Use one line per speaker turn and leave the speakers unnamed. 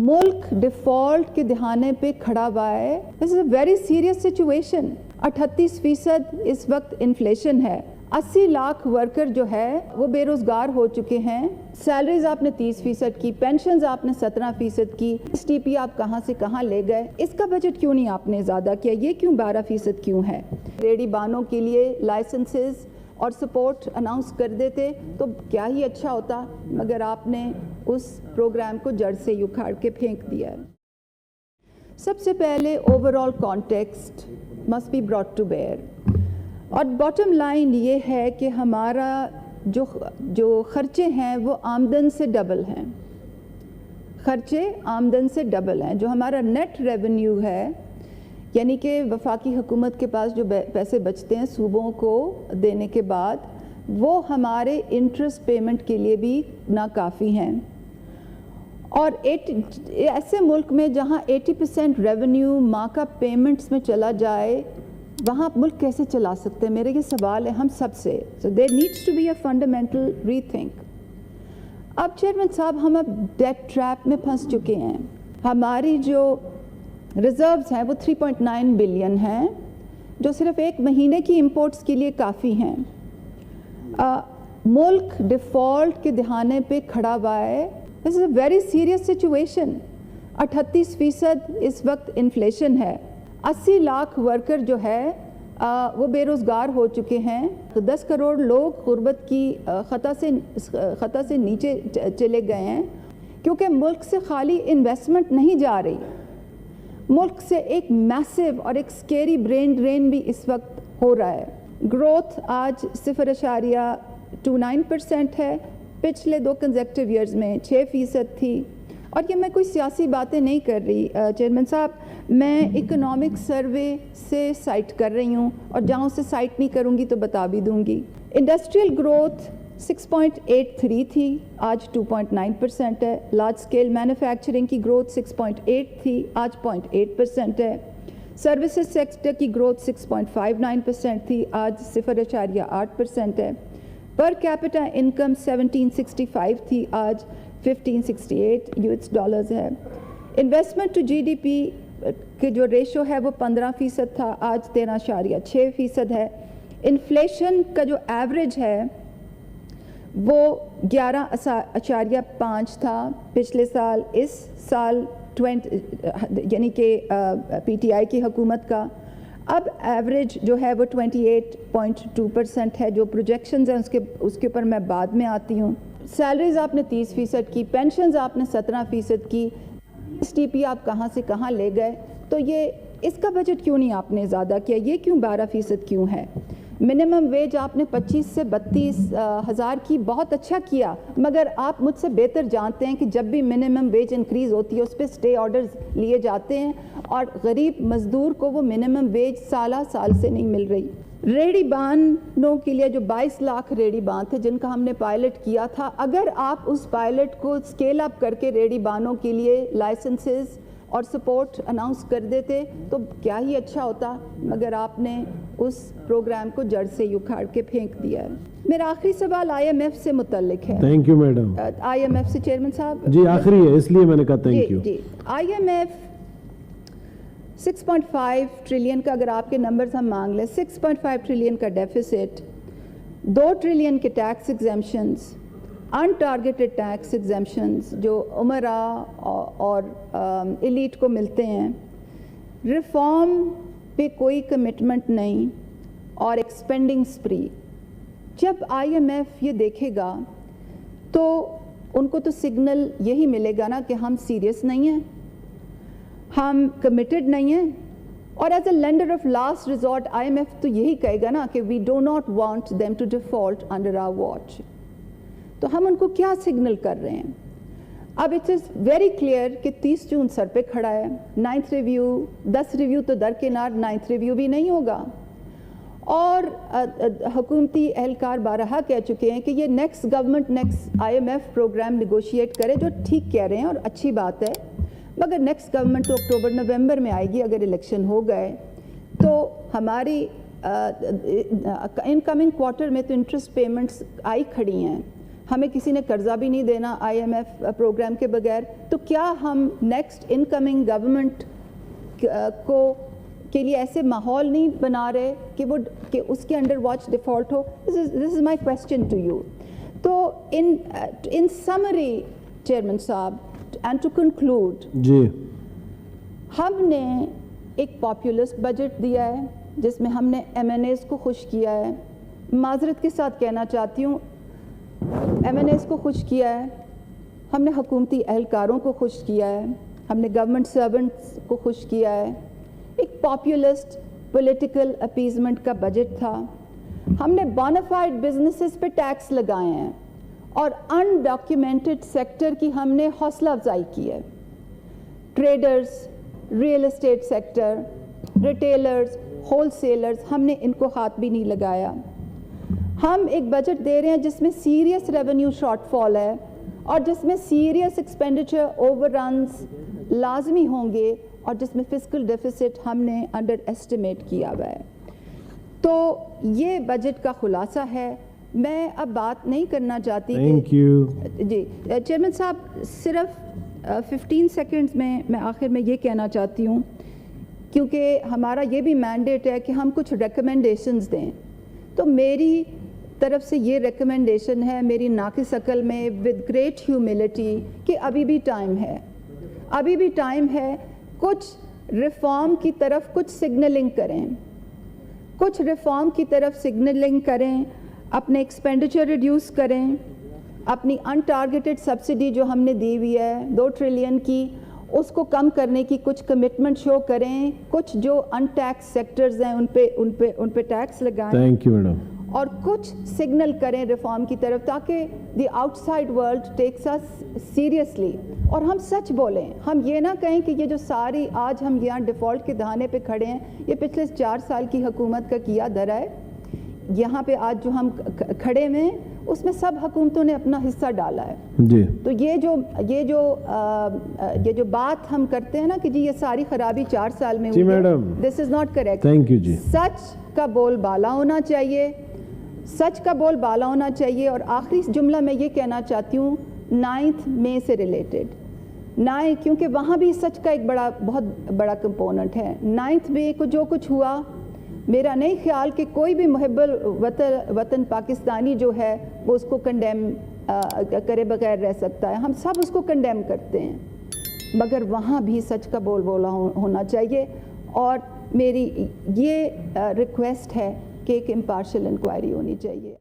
मुल्क डिफ़ॉल्ट के दहाने पे खड़ा हुआ है। This is a very serious situation. 38% इस वक्त इन्फ्लेशन है। 80 लाख वर्कर जो है वो बेरोज़गार हो चुके हैं। सैलरीज आपने 30% की, पेंशन्स आपने 17% की, STP आप कहाँ से कहाँ ले गए। इसका बजट क्यों नहीं आपने ज़्यादा किया? ये क्यों 12% क्यों है? रेडी बानों के लिए लाइसेंसेस और सपोर्ट अनाउंस कर देते तो क्या ही अच्छा होता, मगर आपने उस प्रोग्राम को जड़ से ही उखाड़ के फेंक दिया है। सबसे पहले overall context must be brought to bear, और बॉटम लाइन ये है कि हमारा जो खर्चे हैं वो आमदन से डबल हैं। खर्चे आमदन से डबल हैं। जो हमारा नेट रेवेन्यू है, यानी कि वफाकी हुकूमत के पास जो पैसे बचते हैं सूबों को देने के बाद, वो हमारे इंटरेस्ट पेमेंट के लिए भी नाकाफ़ी हैं। और ऐसे मुल्क में जहाँ 80% रेवेन्यू माँ का पेमेंट्स में चला जाए, वहाँ मुल्क कैसे चला सकते हैं? मेरे ये सवाल है हम सब से। So there needs to be a fundamental rethink. अब चेयरमैन साहब, हम अब डेट ट्रैप में फंस चुके हैं। हमारी जो रिज़र्व्स हैं वो 3.9 बिलियन हैं, जो सिर्फ एक महीने की इंपोर्ट्स के लिए काफ़ी हैं। मुल्क डिफ़ॉल्ट के दहाने पे खड़ा हुआ है। This is a very serious situation. 38% इस वक्त इन्फ्लेशन है। 80 लाख वर्कर जो है वो बेरोज़गार हो चुके हैं। तो 10 करोड़ लोग गुर्बत की ख़ता से नीचे चले गए हैं, क्योंकि मुल्क से खाली इन्वेस्टमेंट नहीं जा रही, मुल्क से एक मैसिव और एक स्केरी ब्रेन ड्रेन भी इस वक्त हो रहा है। ग्रोथ आज 0.29% है। पिछले 2 कंसेक्टिव ईयर्स में 6% थी। और ये मैं कोई सियासी बातें नहीं कर रही चेयरमैन साहब, मैं इकोनॉमिक सर्वे से साइट कर रही हूँ, और जहाँ से साइट नहीं करूँगी तो बता भी दूँगी। इंडस्ट्रियल ग्रोथ 6.83 थी, आज 2.9% है। लार्ज स्केल मैन्युफैक्चरिंग की ग्रोथ 6.8 थी, आज 0.8% है। सर्विसेज सेक्टर की ग्रोथ 6.59% थी, आज 0.8% है। पर कैपिटा इनकम 1765 थी, आज 1568 US डॉलर्स है। इन्वेस्टमेंट टू GDP के जो रेशो है वो 15% था, आज 13.6% है। इन्फ्लेशन का जो एवरेज है वो 11.5 था पिछले साल। इस साल यानी कि PTI की हुकूमत का अब एवरेज जो है वो 28.2% है। जो प्रोजेक्शंस हैं उसके ऊपर मैं बाद में आती हूँ। सैलरीज आपने 30% की, पेंशन्स आपने 17% की, STP आप कहाँ से कहाँ ले गए। तो ये इसका बजट क्यों नहीं आपने ज़्यादा किया? ये क्यों 12% क्यों है? मिनिमम वेज आपने 25 से 32 हज़ार की, बहुत अच्छा किया, मगर आप मुझसे बेहतर जानते हैं कि जब भी मिनिमम वेज इंक्रीज़ होती है उस पर स्टे ऑर्डर्स लिए जाते हैं, और गरीब मज़दूर को वो मिनिमम वेज साल से नहीं मिल रही। रेडी बानों के लिए जो 22 लाख रेडी बान थे जिनका हमने पायलट किया था, अगर आप उस पायलट को स्केल अप करके रेडी बानों के लिए लाइसेंसेस और सपोर्ट अनाउंस कर देते तो क्या ही अच्छा होता, मगर आपने उस प्रोग्राम को जड़ से ही उखाड़ के फेंक दिया है। मेरा आखिरी सवाल IMF से मुतल्लिक है।
Thank you madam.
IMF से चेयरमैन साहब।
जी आखिरी है इसलिए मैंने कहा थैंक यू।
जी IMF 6.5 ट्रिलियन का, अगर आपके नंबर्स हम मांग लें, 6.5 ट्रिलियन का डेफिसिट, 2 ट्रिलियन के टैक्स एग्जेम्पशंस, अनटारगेटेड टैक्स एग्जेम्पशंस जो उमरा और एलीट को मिलते हैं, रिफॉर्म पे कोई कमिटमेंट नहीं, और एक्सपेंडिंग स्प्री। जब IMF ये देखेगा तो उनको तो सिग्नल यही मिलेगा ना कि हम सीरियस नहीं हैं, हम कमिटेड नहीं हैं, और as a lender of last resort IMF तो यही कहेगा ना कि we do not want them to default under our watch. तो हम उनको क्या सिग्नल कर रहे हैं? अब इट इज़ वेरी क्लियर कि 30 जून सर पे खड़ा है। 9th रिव्यू, 10 रिव्यू तो दरकिनार, 9th रिव्यू भी नहीं होगा। और हुकूमती एहलकार बारहा कह चुके हैं कि ये next government next IMF programme negotiate करे, जो ठीक कह रहे हैं और अच्छी बात है, मगर नेक्स्ट गवर्नमेंट तो अक्टूबर नवंबर में आएगी अगर इलेक्शन हो गए। तो हमारी इनकमिंग क्वार्टर में तो इंटरेस्ट पेमेंट्स आई खड़ी हैं, ہمیں کسی نے قرضہ بھی نہیں دینا IMF پروگرام کے بغیر. تو کیا ہم نیکسٹ انکمنگ گورنمنٹ کے لیے ایسے ماحول نہیں بنا رہے کہ اس کے انڈر واچ ڈیفالٹ ہو؟ This is my question to you. تو ان سمری چیئرمین صاحب, اینڈ ٹو کنکلوڈ,
جی
ہم نے ایک پاپولسٹ بجٹ دیا ہے جس میں ہم نے MNAs کو خوش کیا ہے. معذرت کے ساتھ کہنا چاہتی ہوں, MNAs کو خوش کیا ہے, ہم نے حکومتی اہلکاروں کو خوش کیا ہے, ہم نے گورنمنٹ سرونٹس کو خوش کیا ہے. ایک پاپولسٹ پولیٹیکل اپیزمنٹ کا بجٹ تھا. ہم نے بونافائڈ بزنسز پہ ٹیکس لگائے ہیں اور انڈاکیومنٹڈ سیکٹر کی ہم نے حوصلہ افزائی کی ہے. Traders, real estate sector, retailers, whole sellers, ہم نے ان کو ہاتھ بھی نہیں لگایا. ہم ایک بجٹ دے رہے ہیں جس میں سیریس ریونیو شارٹ فال ہے اور جس میں سیریس ایکسپینڈیچر اوور رنز لازمی ہوں گے اور جس میں فسکل ڈیفیسٹ ہم نے انڈر ایسٹیمیٹ کیا ہوا ہے. تو یہ بجٹ کا خلاصہ ہے. میں اب بات نہیں کرنا چاہتی.
Thank you.
جی چیئرمین صاحب, صرف 15 سیکنڈز میں آخر میں یہ کہنا چاہتی ہوں, کیونکہ ہمارا یہ بھی مینڈیٹ ہے کہ ہم کچھ ریکمنڈیشنز دیں. تو میری طرف سے یہ ریکمنڈیشن ہے, میری ناقص عقل میں, ود گریٹ ہیوملٹی, کہ ابھی بھی ٹائم ہے, ابھی بھی ٹائم ہے. کچھ ریفارم کی طرف کچھ سگنلنگ کریں, کچھ ریفارم کی طرف سگنلنگ کریں, اپنے ایکسپینڈیچر ریڈیوس کریں, اپنی ان ٹارگیٹڈ سبسڈی جو ہم نے دی ہوئی ہے 2 ٹریلین کی, اس کو کم کرنے کی کچھ کمٹمنٹ شو کریں. کچھ جو ان ٹیکس سیکٹرز ہیں ان پہ ٹیکس لگائیں.
Thank you madam.
اور کچھ سگنل کریں ریفارم کی طرف, تاکہ the outside world takes us seriously. اور ہم سچ بولیں, ہم یہ نہ کہیں کہ یہ جو ساری آج ہم یہاں ڈیفالٹ کے دہانے پہ کھڑے ہیں, یہ پچھلے 4 سال کی حکومت کا کیا دھرا ہے. یہاں پہ آج جو ہم کھڑے ہوئے ہیں اس میں سب حکومتوں نے اپنا حصہ ڈالا ہے.
جی.
تو یہ جو بات ہم کرتے ہیں نا کہ جی یہ ساری خرابی 4 سال میں ہوئی ہے, this is not correct.
Thank you ji.
سچ کا بول بالا ہونا چاہیے, سچ کا بول بالا ہونا چاہیے. اور آخری جملہ میں یہ کہنا چاہتی ہوں 9 مئی سے ریلیٹڈ, 9 کیونکہ وہاں بھی سچ کا ایک بہت بڑا کمپوننٹ ہے. 9 مئی کو جو کچھ ہوا, میرا نہیں خیال کہ کوئی بھی محب وطن پاکستانی جو ہے وہ اس کو کنڈیم کرے بغیر رہ سکتا ہے. ہم سب اس کو کنڈیم کرتے ہیں, مگر وہاں بھی سچ کا بول بولا ہونا چاہیے. اور میری یہ ریکویسٹ ہے کہ ایک امپارشل انکوائری ہونی چاہیے.